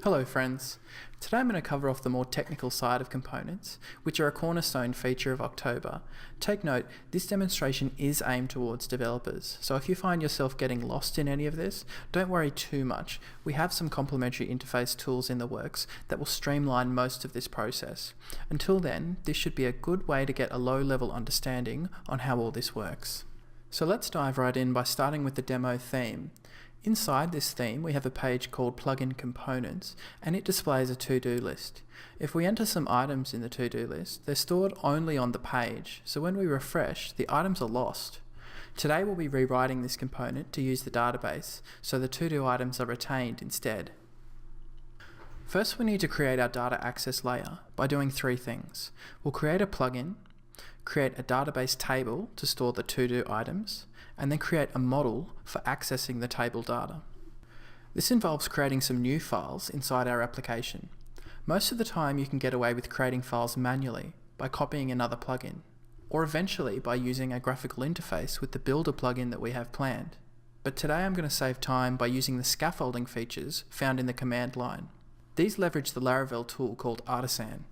Hello friends. Today I'm going to cover off the more technical side of components, which are a cornerstone feature of October. Take note, this demonstration is aimed towards developers, so if you find yourself getting lost in any of this, don't worry too much. We have some complementary interface tools in the works that will streamline most of this process. Until then, this should be a good way to get a low-level understanding on how all this works. So let's dive right in by starting with the demo theme. Inside this theme, we have a page called Plugin Components, and it displays a to-do list. If we enter some items in the to-do list, they're stored only on the page, so when we refresh, the items are lost. Today we'll be rewriting this component to use the database, so the to-do items are retained instead. First, we need to create our data access layer by doing three things. We'll create a plugin, create a database table to store the to-do items, and then create a model for accessing the table data. This involves creating some new files inside our application. Most of the time you can get away with creating files manually by copying another plugin, or eventually by using a graphical interface with the Builder plugin that we have planned. But today I'm going to save time by using the scaffolding features found in the command line. These leverage the Laravel tool called Artisan.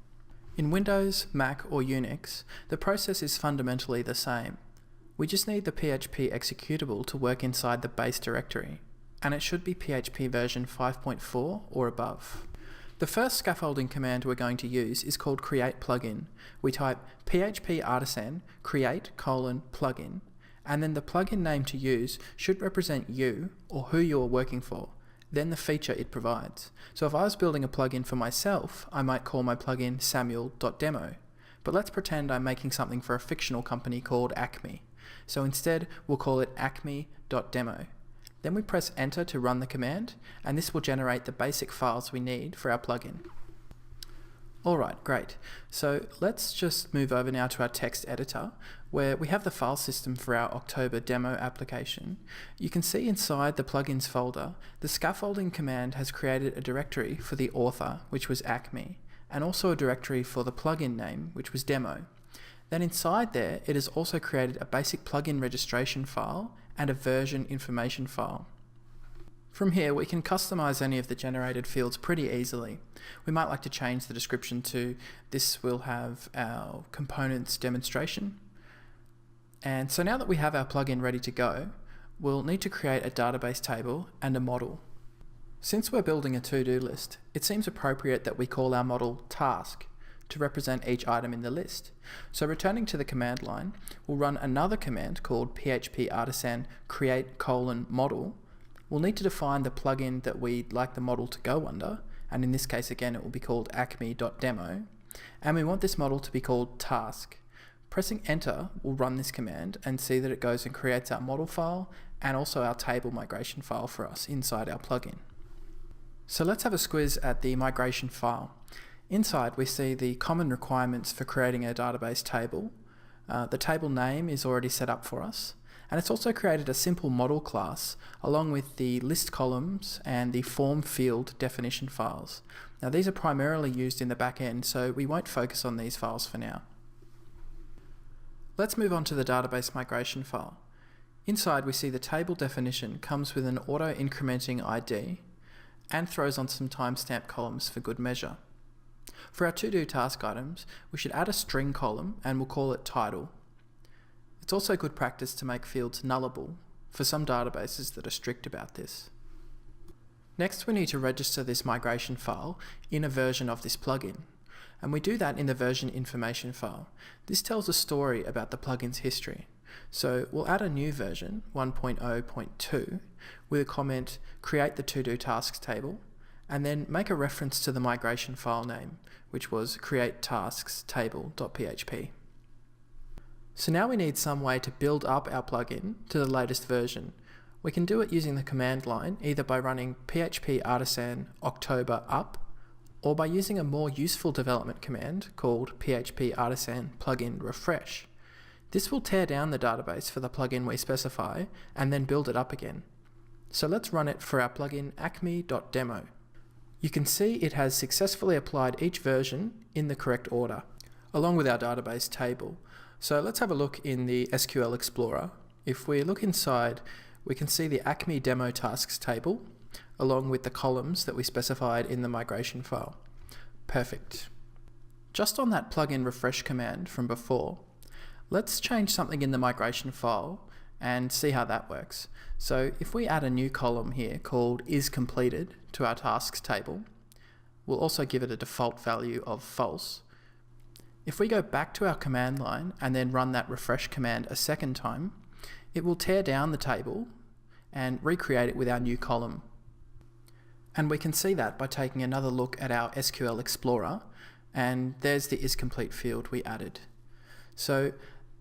In Windows, Mac or Unix, the process is fundamentally the same. We just need the PHP executable to work inside the base directory, and it should be PHP version 5.4 or above. The first scaffolding command we're going to use is called create plugin. We type php artisan create:plugin, and then the plugin name to use should represent you or who you are working for, then the feature it provides. So if I was building a plugin for myself, I might call my plugin samuel.demo. But let's pretend I'm making something for a fictional company called Acme. So instead, we'll call it acme.demo. Then we press enter to run the command, and this will generate the basic files we need for our plugin. Alright, great. So let's just move over now to our text editor, where we have the file system for our October demo application. You can see inside the plugins folder, the scaffolding command has created a directory for the author, which was Acme, and also a directory for the plugin name, which was demo. Then inside there, it has also created a basic plugin registration file and a version information file. From here, we can customize any of the generated fields pretty easily. We might like to change the description to this will have our components demonstration. And so now that we have our plugin ready to go, we'll need to create a database table and a model. Since we're building a to-do list, it seems appropriate that we call our model task to represent each item in the list. So returning to the command line, we'll run another command called php artisan create:model. We'll need to define the plugin that we'd like the model to go under, and in this case again it will be called acme.demo, and we want this model to be called task. Pressing enter will run this command and see that it goes and creates our model file and also our table migration file for us inside our plugin. So let's have a squiz at the migration file. Inside we see the common requirements for creating a database table. The table name is already set up for us, and it's also created a simple model class along with the list columns and the form field definition files. Now these are primarily used in the back end, so we won't focus on these files for now. Let's move on to the database migration file. Inside we see the table definition comes with an auto-incrementing ID and throws on some timestamp columns for good measure. For our to-do task items, we should add a string column and we'll call it title. It's also good practice to make fields nullable for some databases that are strict about this. Next, we need to register this migration file in a version of this plugin, and we do that in the version information file. This tells a story about the plugin's history. So we'll add a new version, 1.0.2, with a comment create the to-do tasks table, and then make a reference to the migration file name, which was create_tasks_table.php. So now we need some way to build up our plugin to the latest version. We can do it using the command line, either by running php artisan octoberup, or by using a more useful development command called php artisan plugin refresh. This will tear down the database for the plugin we specify and then build it up again. So let's run it for our plugin acme.demo. You can see it has successfully applied each version in the correct order, along with our database table. So let's have a look in the SQL Explorer. If we look inside, we can see the Acme demo tasks table, along with the columns that we specified in the migration file. Perfect. Just on that plugin refresh command from before, let's change something in the migration file and see how that works. So if we add a new column here called isCompleted to our tasks table, we'll also give it a default value of false. If we go back to our command line and then run that refresh command a second time, it will tear down the table and recreate it with our new column. And we can see that by taking another look at our SQL Explorer, and there's the isComplete field we added. So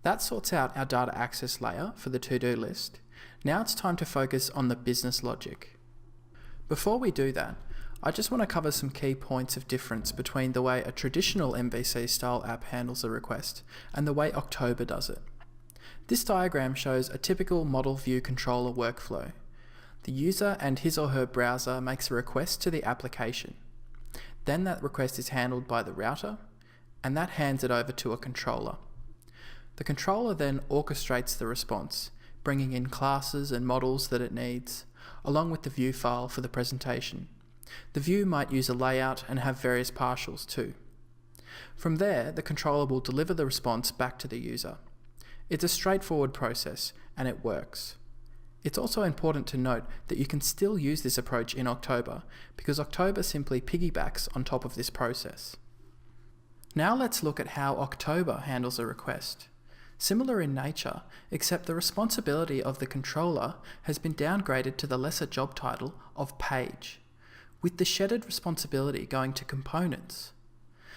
that sorts out our data access layer for the to-do list. Now it's time to focus on the business logic. Before we do that, I just want to cover some key points of difference between the way a traditional MVC style app handles a request and the way October does it. This diagram shows a typical model view controller workflow. The user and his or her browser makes a request to the application. Then that request is handled by the router, and that hands it over to a controller. The controller then orchestrates the response, bringing in classes and models that it needs, along with the view file for the presentation. The view might use a layout and have various partials too. From there, the controller will deliver the response back to the user. It's a straightforward process, and it works. It's also important to note that you can still use this approach in October, because October simply piggybacks on top of this process. Now let's look at how October handles a request. Similar in nature, except the responsibility of the controller has been downgraded to the lesser job title of page, with the shedded responsibility going to components.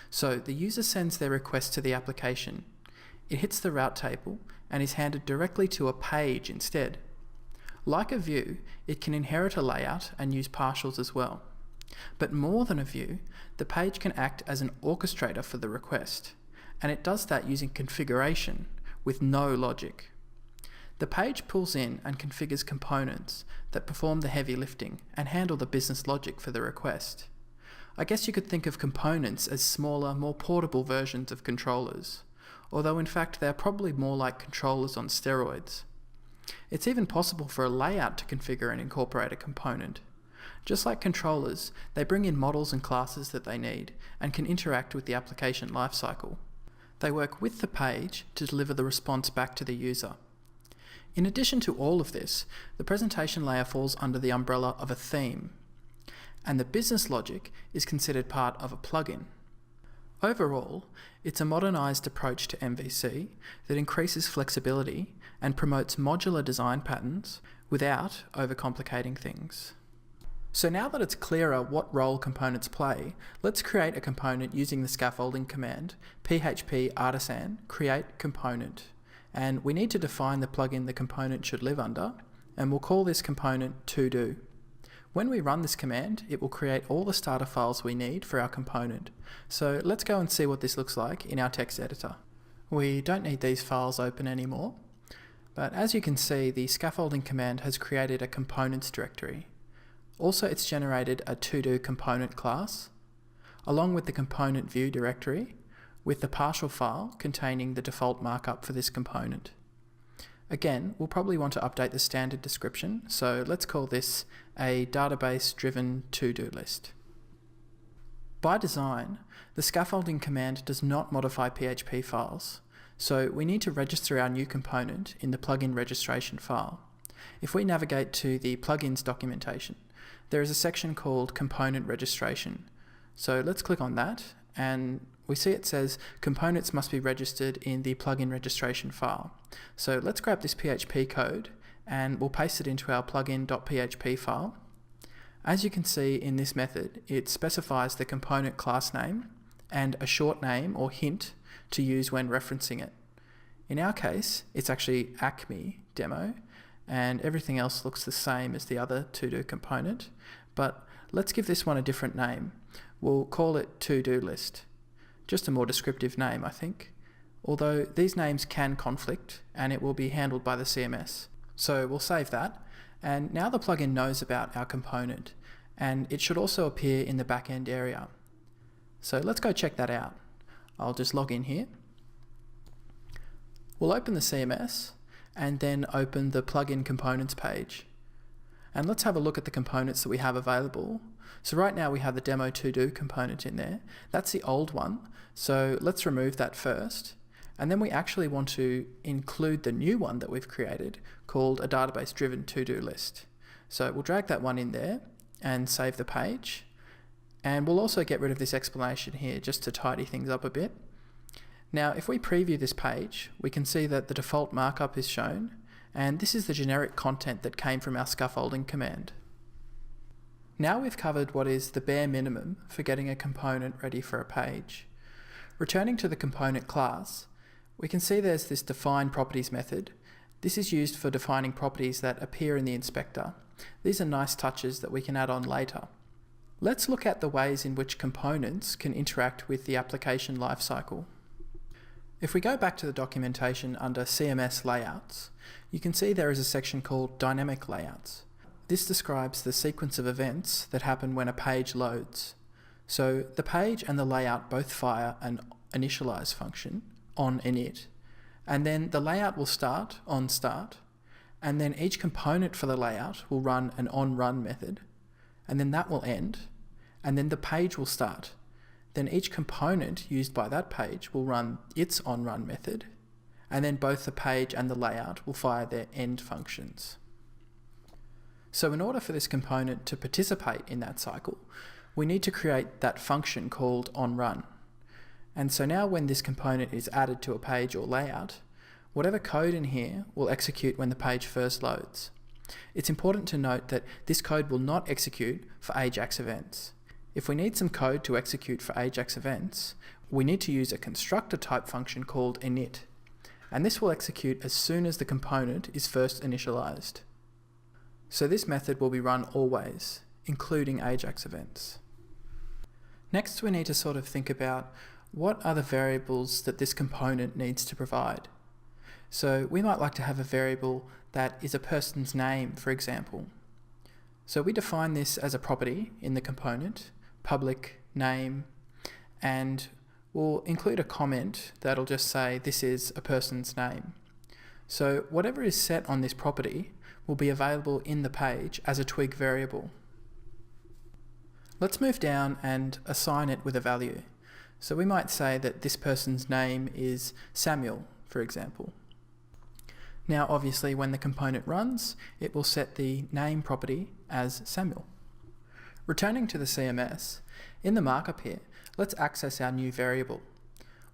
So the user sends their request to the application. It hits the route table and is handed directly to a page instead. Like a view, it can inherit a layout and use partials as well. But more than a view, the page can act as an orchestrator for the request, and it does that using configuration with no logic. The page pulls in and configures components that perform the heavy lifting and handle the business logic for the request. I guess you could think of components as smaller, more portable versions of controllers, although in fact they're probably more like controllers on steroids. It's even possible for a layout to configure and incorporate a component. Just like controllers, they bring in models and classes that they need and can interact with the application lifecycle. They work with the page to deliver the response back to the user. In addition to all of this, the presentation layer falls under the umbrella of a theme, and the business logic is considered part of a plugin. Overall, it's a modernized approach to MVC that increases flexibility and promotes modular design patterns without overcomplicating things. So now that it's clearer what role components play, let's create a component using the scaffolding command php artisan create component. And we need to define the plugin the component should live under, and we'll call this component to-do. When we run this command, it will create all the starter files we need for our component. So let's go and see what this looks like in our text editor. We don't need these files open anymore, but as you can see, the scaffolding command has created a components directory. Also, it's generated a to-do component class, along with the component view directory, with the partial file containing the default markup for this component. Again, we'll probably want to update the standard description, so let's call this a database-driven to-do list. By design, the scaffolding command does not modify PHP files, so we need to register our new component in the plugin registration file. If we navigate to the plugins documentation, there is a section called component registration. So let's click on that, and we see it says components must be registered in the plugin registration file. So let's grab this PHP code and we'll paste it into our plugin.php file. As you can see in this method, it specifies the component class name and a short name or hint to use when referencing it. In our case, it's actually Acme demo, and everything else looks the same as the other to-do component, but let's give this one a different name. We'll call it to-do list. Just a more descriptive name, I think, although these names can conflict and it will be handled by the CMS. So we'll save that, and now the plugin knows about our component, and it should also appear in the backend area. So let's go check that out. I'll just log in here. We'll open the CMS and then open the plugin components page. And let's have a look at the components that we have available. So right now we have the demo to-do component in there. That's the old one. So let's remove that first. And then we actually want to include the new one that we've created called a database-driven to-do list. So we'll drag that one in there and save the page. And we'll also get rid of this explanation here just to tidy things up a bit. Now, if we preview this page, we can see that the default markup is shown, and this is the generic content that came from our scaffolding command. Now we've covered what is the bare minimum for getting a component ready for a page. Returning to the component class, we can see there's this define properties method. This is used for defining properties that appear in the inspector. These are nice touches that we can add on later. Let's look at the ways in which components can interact with the application lifecycle. If we go back to the documentation under CMS layouts, you can see there is a section called dynamic layouts. This describes the sequence of events that happen when a page loads. So the page and the layout both fire an initialize function on init, and then the layout will start on start, and then each component for the layout will run an onRun method, and then that will end, and then the page will start. Then each component used by that page will run its onRun method, and then both the page and the layout will fire their end functions. So in order for this component to participate in that cycle, we need to create that function called onRun. And so now when this component is added to a page or layout, whatever code in here will execute when the page first loads. It's important to note that this code will not execute for AJAX events. If we need some code to execute for AJAX events, we need to use a constructor type function called init, and this will execute as soon as the component is first initialized. So this method will be run always, including AJAX events. Next, we need to sort of think about what are the variables that this component needs to provide. So we might like to have a variable that is a person's name, for example. So we define this as a property in the component, public name, and we'll include a comment that'll just say this is a person's name. So whatever is set on this property will be available in the page as a twig variable. Let's move down and assign it with a value. So we might say that this person's name is Samuel, for example. Now obviously when the component runs, it will set the name property as Samuel. Returning to the CMS, in the markup here, let's access our new variable.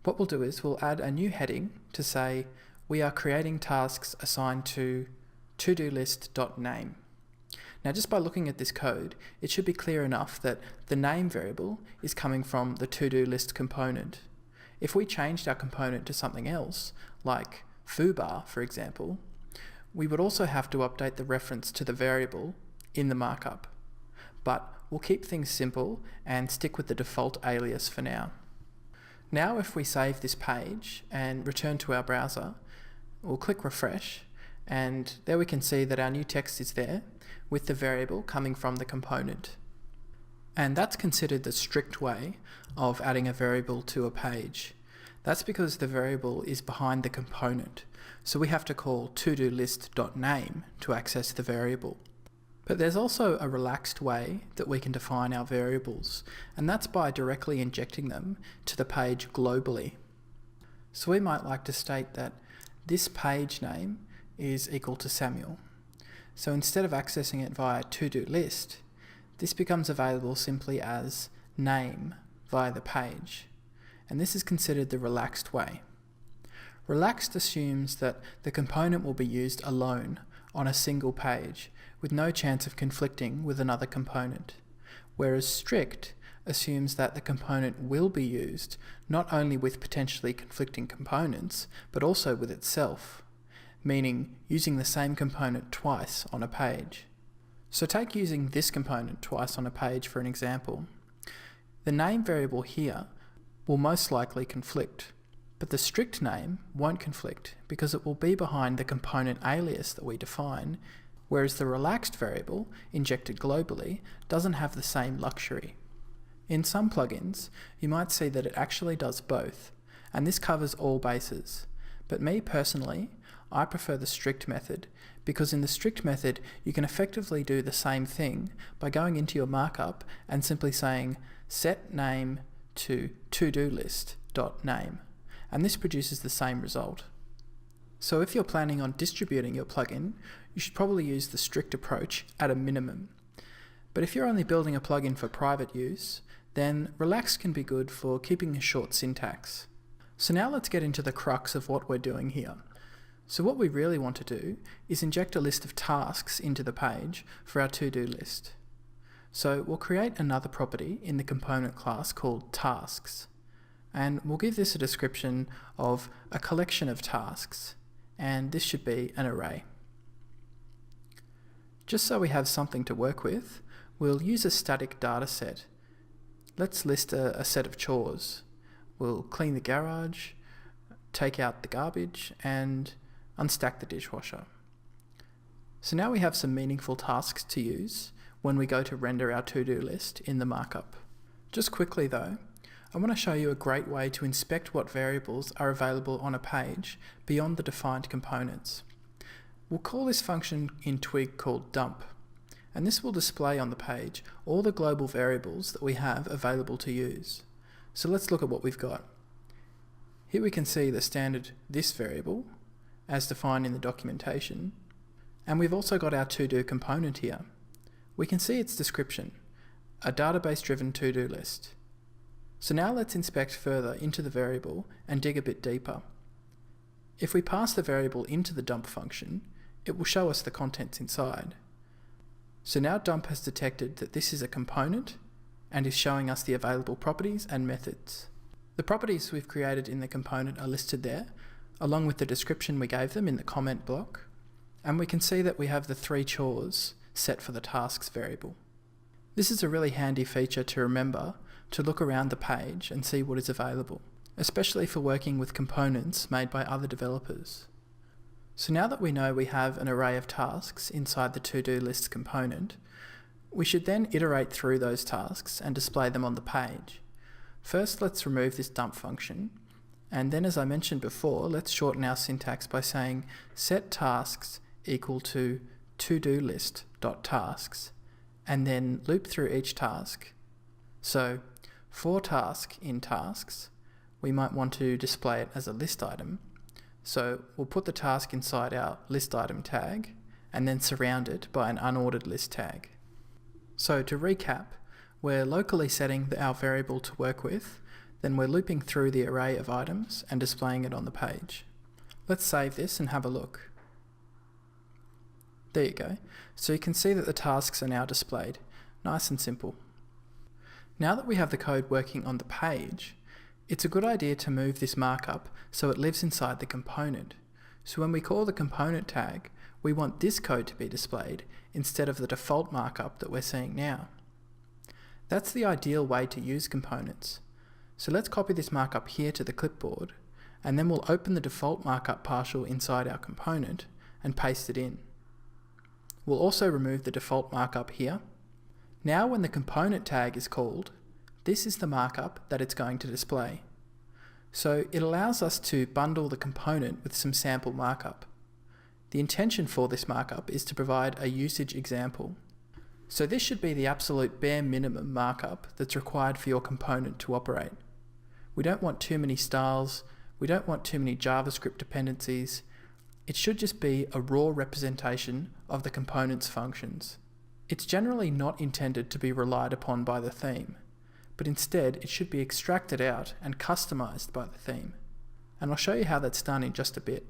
What we'll do is we'll add a new heading to say we are creating tasks assigned to to-do-list.name. Now just by looking at this code, it should be clear enough that the name variable is coming from the to-do list component. If we changed our component to something else, like foobar for example, we would also have to update the reference to the variable in the markup. But we'll keep things simple and stick with the default alias for now. Now if we save this page and return to our browser, we'll click refresh, and there we can see that our new text is there with the variable coming from the component. And that's considered the strict way of adding a variable to a page. That's because the variable is behind the component, so we have to call to-do-list.name to access the variable. But there's also a relaxed way that we can define our variables, and that's by directly injecting them to the page globally. So we might like to state that this page name is equal to Samuel. So instead of accessing it via to-do list, this becomes available simply as name via the page. And this is considered the relaxed way. Relaxed assumes that the component will be used alone on a single page with no chance of conflicting with another component, whereas strict assumes that the component will be used not only with potentially conflicting components, but also with itself, meaning using the same component twice on a page. So take using this component twice on a page for an example. The name variable here will most likely conflict, but the strict name won't conflict because it will be behind the component alias that we define, whereas the relaxed variable, injected globally, doesn't have the same luxury. In some plugins, you might see that it actually does both, and this covers all bases. But me personally, I prefer the strict method, because in the strict method you can effectively do the same thing by going into your markup and simply saying set name to to-do list.name, and this produces the same result. So if you're planning on distributing your plugin, you should probably use the strict approach at a minimum. But if you're only building a plugin for private use, then relax can be good for keeping a short syntax. So now let's get into the crux of what we're doing here. So what we really want to do is inject a list of tasks into the page for our to-do list. So we'll create another property in the component class called tasks, and we'll give this a description of a collection of tasks, and this should be an array. Just so we have something to work with, we'll use a static data set. Let's list a set of chores. We'll clean the garage, take out the garbage, and unstack the dishwasher. So now we have some meaningful tasks to use when we go to render our to-do list in the markup. Just quickly though, I want to show you a great way to inspect what variables are available on a page beyond the defined components. We'll call this function in Twig called dump, and this will display on the page all the global variables that we have available to use. So let's look at what we've got. Here we can see the standard this variable as defined in the documentation, and we've also got our to-do component here. We can see its description, a database-driven to-do list. So now let's inspect further into the variable and dig a bit deeper. If we pass the variable into the dump function, it will show us the contents inside. So now dump has detected that this is a component and is showing us the available properties and methods. The properties we've created in the component are listed there, along with the description we gave them in the comment block, and we can see that we have the 3 chores set for the tasks variable. This is a really handy feature to remember to look around the page and see what is available, especially for working with components made by other developers. So now that we know we have an array of tasks inside the to-do list component, we should then iterate through those tasks and display them on the page. First, let's remove this dump function, and then as I mentioned before, let's shorten our syntax by saying set tasks equal to to-do list.tasks, and then loop through each task. So for task in tasks, we might want to display it as a list item. So we'll put the task inside our list item tag and then surround it by an unordered list tag. So to recap, we're locally setting our variable to work with, then we're looping through the array of items and displaying it on the page. Let's save this and have a look. There you go. So you can see that the tasks are now displayed. Nice and simple. Now that we have the code working on the page, it's a good idea to move this markup so it lives inside the component. So when we call the component tag, we want this code to be displayed instead of the default markup that we're seeing now. That's the ideal way to use components. So let's copy this markup here to the clipboard, and then we'll open the default markup partial inside our component and paste it in. We'll also remove the default markup here. Now when the component tag is called, this is the markup that it's going to display. So it allows us to bundle the component with some sample markup. The intention for this markup is to provide a usage example. So this should be the absolute bare minimum markup that's required for your component to operate. We don't want too many styles, we don't want too many JavaScript dependencies. It should just be a raw representation of the component's functions. It's generally not intended to be relied upon by the theme, but instead it should be extracted out and customized by the theme. And I'll show you how that's done in just a bit.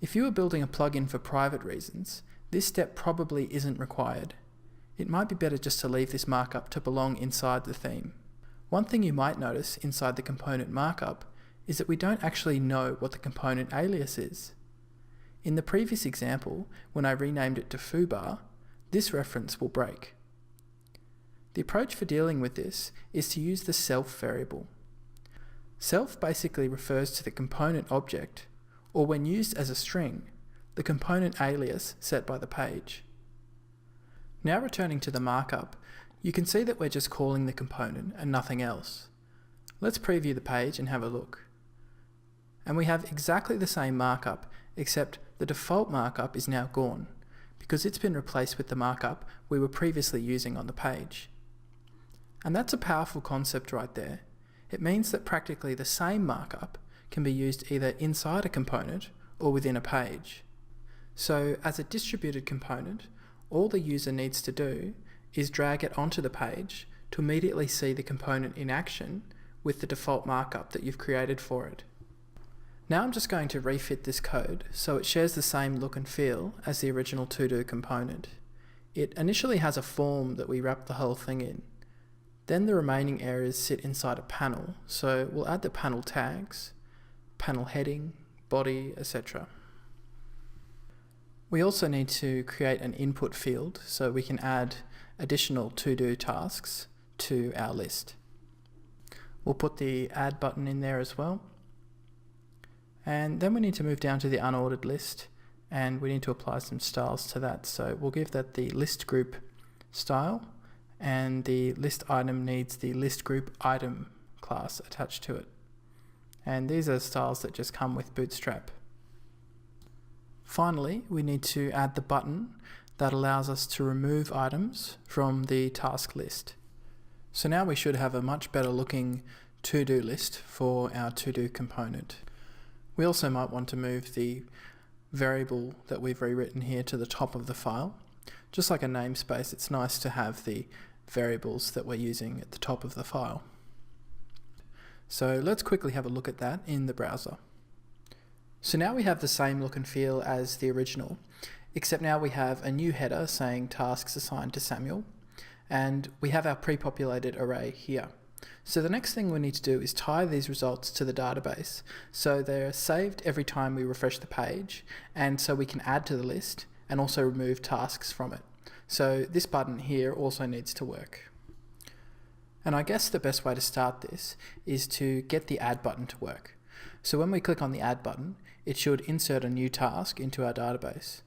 If you are building a plugin for private reasons, this step probably isn't required. It might be better just to leave this markup to belong inside the theme. One thing you might notice inside the component markup is that we don't actually know what the component alias is. In the previous example, when I renamed it to foobar, this reference will break. The approach for dealing with this is to use the self variable. Self basically refers to the component object, or when used as a string, the component alias set by the page. Now returning to the markup, you can see that we're just calling the component and nothing else. Let's preview the page and have a look. And we have exactly the same markup, except the default markup is now gone because it's been replaced with the markup we were previously using on the page. And that's a powerful concept right there. It means that practically the same markup can be used either inside a component or within a page. So as a distributed component, all the user needs to do is drag it onto the page to immediately see the component in action with the default markup that you've created for it. Now I'm just going to refit this code so it shares the same look and feel as the original to-do component. It initially has a form that we wrap the whole thing in. Then the remaining areas sit inside a panel, so we'll add the panel tags, panel heading, body, etc. We also need to create an input field so we can add additional to-do tasks to our list. We'll put the add button in there as well. And then we need to move down to the unordered list and we need to apply some styles to that. So we'll give that the list group style, and the list item needs the list group item class attached to it. And these are styles that just come with Bootstrap. Finally, we need to add the button that allows us to remove items from the task list. So now we should have a much better looking to-do list for our to-do component. We also might want to move the variable that we've rewritten here to the top of the file. Just like a namespace, it's nice to have the variables that we're using at the top of the file. So let's quickly have a look at that in the browser. So now we have the same look and feel as the original, except now we have a new header saying tasks assigned to Samuel, and we have our pre-populated array here. So the next thing we need to do is tie these results to the database so they're saved every time we refresh the page, and so we can add to the list and also remove tasks from it. So this button here also needs to work. And I guess the best way to start this is to get the add button to work. So when we click on the add button, it should insert a new task into our database.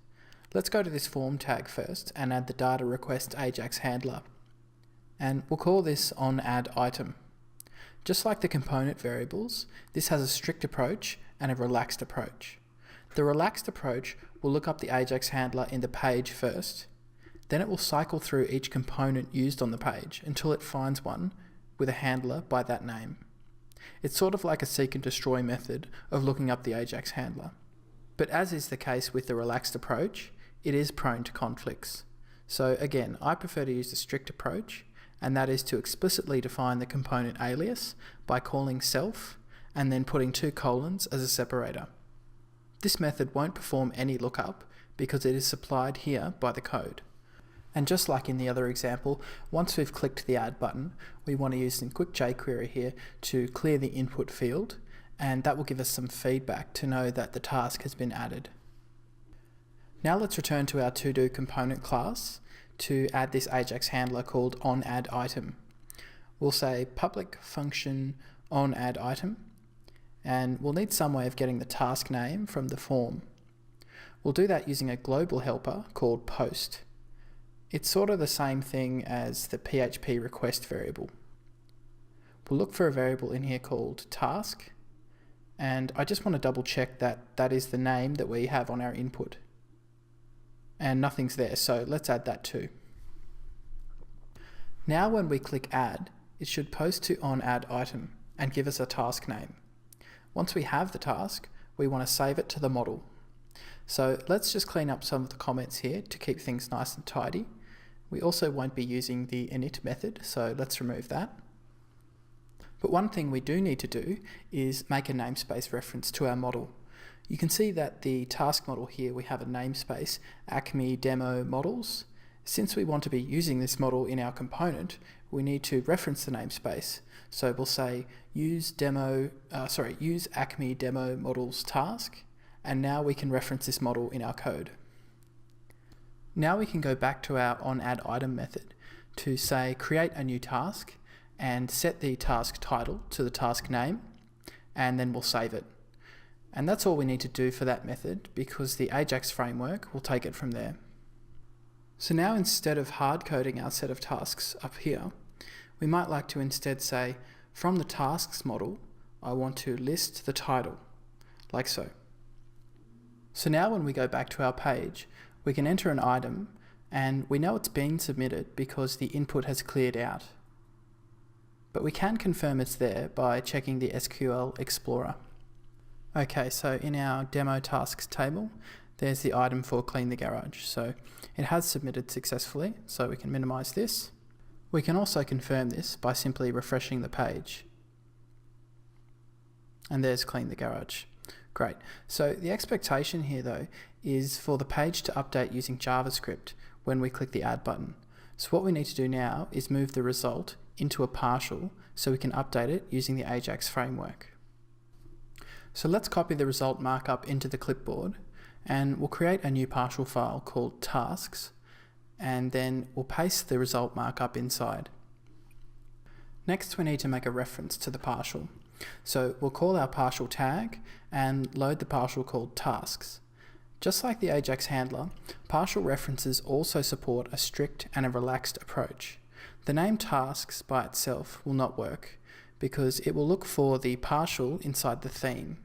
Let's go to this form tag first and add the data request Ajax handler. And we'll call this onAddItem. Just like the component variables, this has a strict approach and a relaxed approach. The relaxed approach will look up the Ajax handler in the page first, then it will cycle through each component used on the page until it finds one with a handler by that name. It's sort of like a seek and destroy method of looking up the Ajax handler. But as is the case with the relaxed approach, it is prone to conflicts. So again, I prefer to use the strict approach, and that is to explicitly define the component alias by calling self and then putting 2 colons as a separator. This method won't perform any lookup because it is supplied here by the code. And just like in the other example, once we've clicked the add button, we want to use some quick jQuery here to clear the input field, and that will give us some feedback to know that the task has been added. Now let's return to our to-do component class to add this Ajax handler called onAddItem. We'll say public function onAddItem, and we'll need some way of getting the task name from the form. We'll do that using a global helper called post. It's sort of the same thing as the PHP request variable. We'll look for a variable in here called task, and I just want to double check that that is the name that we have on our input. And nothing's there, so let's add that too. Now when we click add, it should post to onAddItem and give us a task name. Once we have the task, we want to save it to the model. So let's just clean up some of the comments here to keep things nice and tidy. We also won't be using the init method, so let's remove that. But one thing we do need to do is make a namespace reference to our model. You can see that the task model here, we have a namespace, Acme Demo Models. Since we want to be using this model in our component, we need to reference the namespace. So we'll say use Acme Demo Models task, and now we can reference this model in our code. Now we can go back to our onAddItem method to say create a new task and set the task title to the task name, and then we'll save it. And that's all we need to do for that method because the Ajax framework will take it from there. So now instead of hard coding our set of tasks up here, we might like to instead say from the tasks model, I want to list the title, like so. So now when we go back to our page, we can enter an item and we know it's been submitted because the input has cleared out. But we can confirm it's there by checking the SQL Explorer. Okay, so in our demo tasks table, there's the item for clean the garage. So it has submitted successfully, so we can minimize this. We can also confirm this by simply refreshing the page. And there's clean the garage. Great. So the expectation here though is for the page to update using JavaScript when we click the add button. So what we need to do now is move the result into a partial so we can update it using the Ajax framework. So let's copy the result markup into the clipboard and we'll create a new partial file called tasks, and then we'll paste the result markup inside. Next we need to make a reference to the partial. So we'll call our partial tag and load the partial called tasks. Just like the Ajax handler, partial references also support a strict and a relaxed approach. The name tasks by itself will not work because it will look for the partial inside the theme.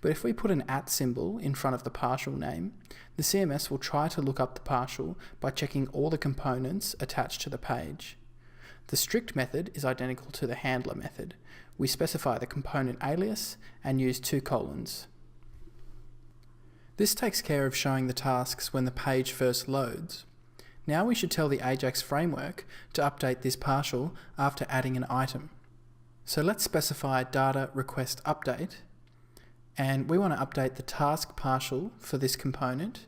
But if we put an @ symbol in front of the partial name, the CMS will try to look up the partial by checking all the components attached to the page. The strict method is identical to the handler method. We specify the component alias and use 2 colons. This takes care of showing the tasks when the page first loads. Now we should tell the Ajax framework to update this partial after adding an item. So let's specify data request update, and we want to update the task partial for this component,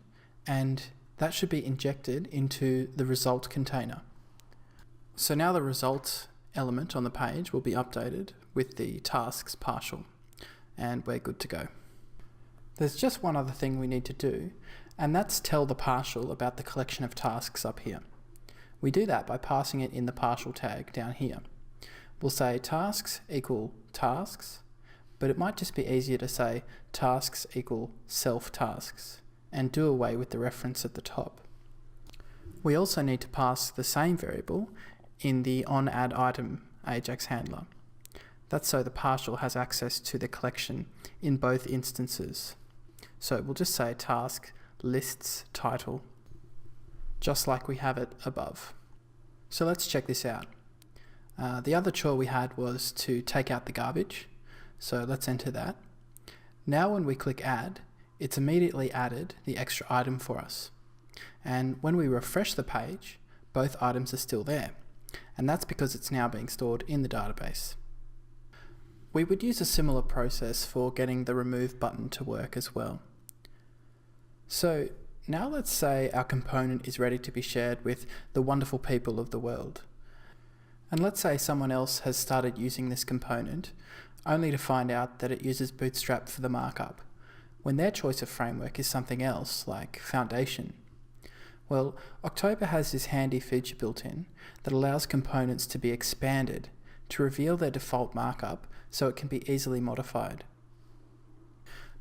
and that should be injected into the result container. So now the result element on the page will be updated with the tasks partial, and we're good to go. There's just one other thing we need to do, and that's tell the partial about the collection of tasks up here. We do that by passing it in the partial tag down here. We'll say tasks equal tasks, but it might just be easier to say tasks equal self tasks and do away with the reference at the top. We also need to pass the same variable in the onAddItem Ajax handler. That's so the partial has access to the collection in both instances. So we'll just say task lists title, just like we have it above. So let's check this out. The other chore we had was to take out the garbage. So let's enter that. Now when we click add, it's immediately added the extra item for us. And when we refresh the page, both items are still there. And that's because it's now being stored in the database. We would use a similar process for getting the remove button to work as well. So now let's say our component is ready to be shared with the wonderful people of the world. And let's say someone else has started using this component only to find out that it uses Bootstrap for the markup, when their choice of framework is something else like Foundation. Well, October has this handy feature built in that allows components to be expanded to reveal their default markup so it can be easily modified.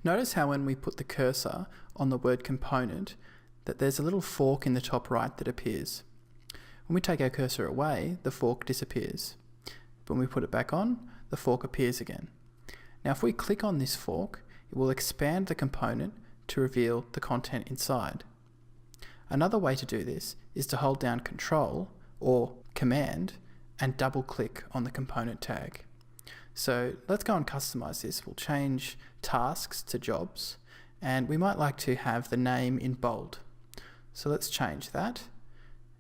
Notice how when we put the cursor on the word component that there's a little fork in the top right that appears. When we take our cursor away, the fork disappears. But when we put it back on, the fork appears again. Now if we click on this fork, it will expand the component to reveal the content inside. Another way to do this is to hold down Control or Command and double click on the component tag. So let's go and customize this. We'll change tasks to jobs, and we might like to have the name in bold. So let's change that.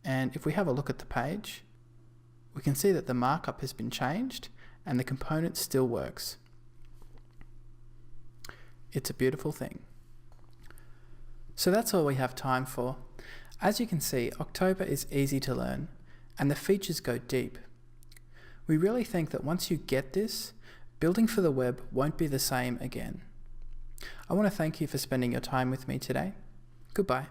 And if we have a look at the page, we can see that the markup has been changed and the component still works. It's a beautiful thing. So that's all we have time for. As you can see, October is easy to learn and the features go deep. We really think that once you get this, building for the web won't be the same again. I want to thank you for spending your time with me today. Goodbye.